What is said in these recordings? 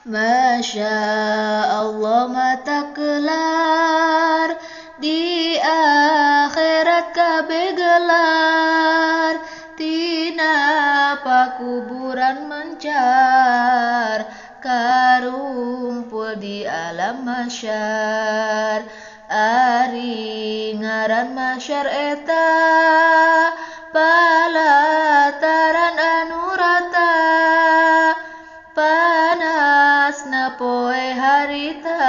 Masya Allah mata kelar, di akhirat kabe gelar, tina pakuburan mencar, karumpul di alam masyar. Ari ngaran masyar eta, palataran anu rata, panasna poe harita,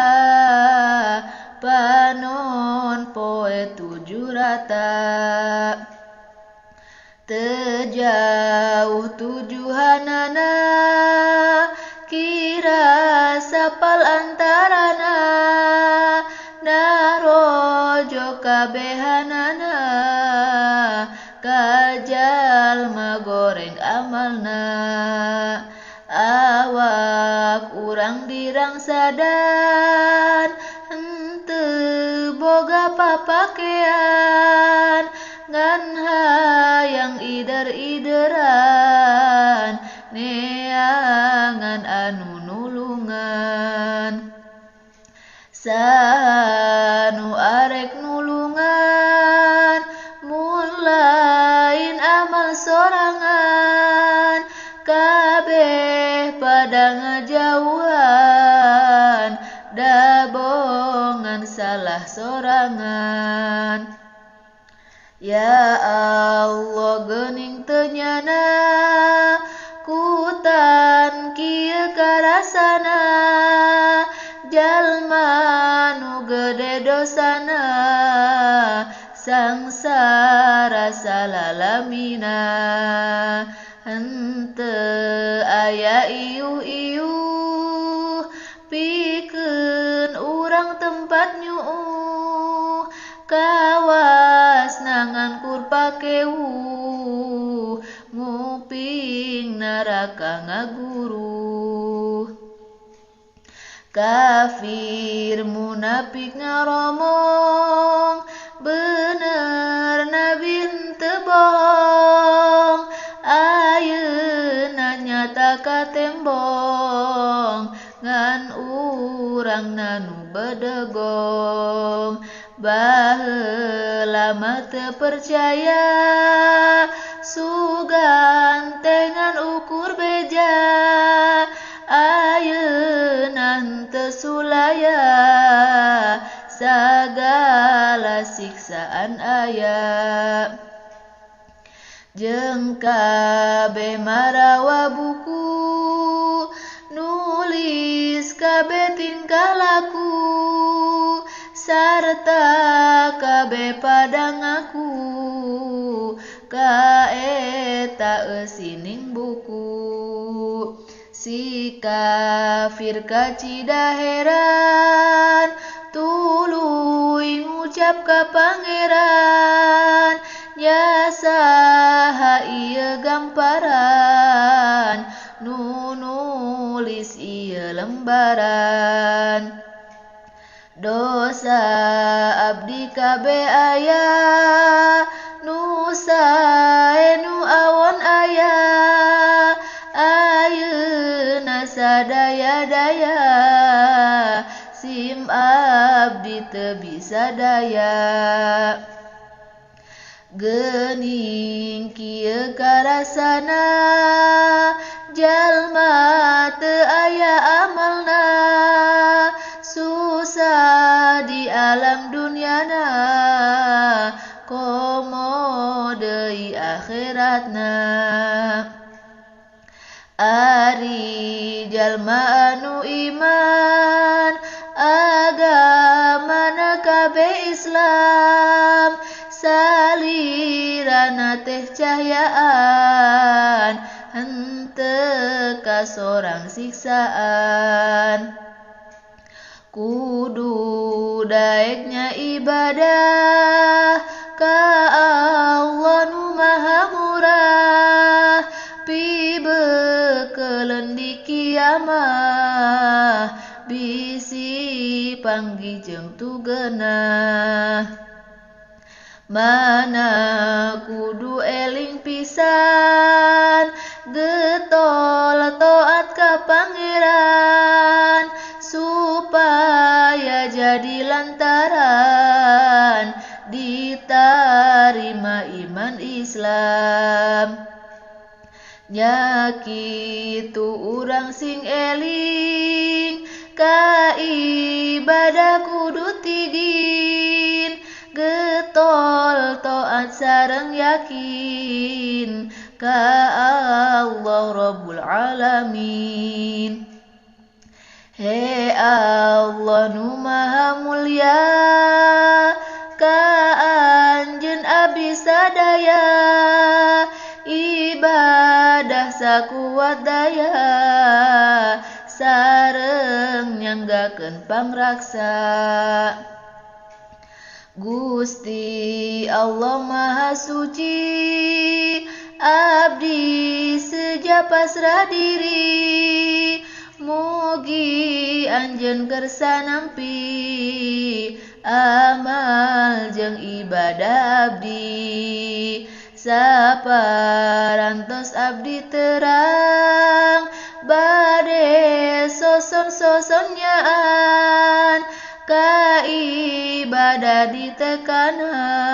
panon poe 7 rata. Tejauh tujuhanana, kira sapal antarana, narojo kabehanana, kajal magoreng amalna. Awak urang dirangsadan, henteu boga papakean, ngan hayang ider-ideran, neangan anu nulungan. Sanu arek nulungan, mun lain amal sorangan, kabeh pada ngajauhan, dabongan salah sorangan. Ya Allah geuning teu nyana, kutan kieu karasana, jalma nu gede dosana, sangsara salalamina. Henteu aya iuh-iuh, pikeun urang tempat nyuuh, kawas nangan kur pakeuh, nguping neraka ngaguruh. Kafir munafik ngaromong, bener nabi henteu bohong, ayeuna nyata katembong, ngan urang nanu bedegong. Baheula mah teu percaya, sugantengan ukur beja, ayeuna henteu sulaya, sagala siksaan aya. Jeung kabeh marawa buku, nulis kabeh tingkah laku, sarta kabeh pada ngaku, ka eta eusining buku. Si kafir kacida heran, tuluy ngucap ka pangeran, nya saha ieu gamparan, nu nulis ieu lembaran. Dosa abdi kabe aya, nu sae nu awon aya, ayeuna sadaya-daya, sim abdi teu bisa daya. Geuning kieu karasana, jalma teu aya amalna, susah di alam dunyana, komo deui akhiratna. Ari jalma anu iman, agamana kabeh Islam, salirana teh cahyaan, henteu kasorang siksaan. Kudu daeknya ibadah ka Allah nu maha murah, pibeukeun di kiamah, bisi panggih jeung tugeunah. Mana kudu eling pisan, getol taat ka pangeran, supaya jadi lantaran diterima iman Islam. Nya kitu urang sing eling ka ibadah kudu tidin, getol taat sareng yakin ka Allah Rabbul Alamin. He Allah nu maha mulia, ka anjeun abdi sadaya, ibadah sakuat daya, sareng nyanggakeun pangraksa. Gusti Allah maha suci, abdi seja pasrah diri, mugi anjeun kersa nampi amal jeung ibadah abdi. Saparantos abdi terang bade soson-sosonyaan, ka ibadah ditekanan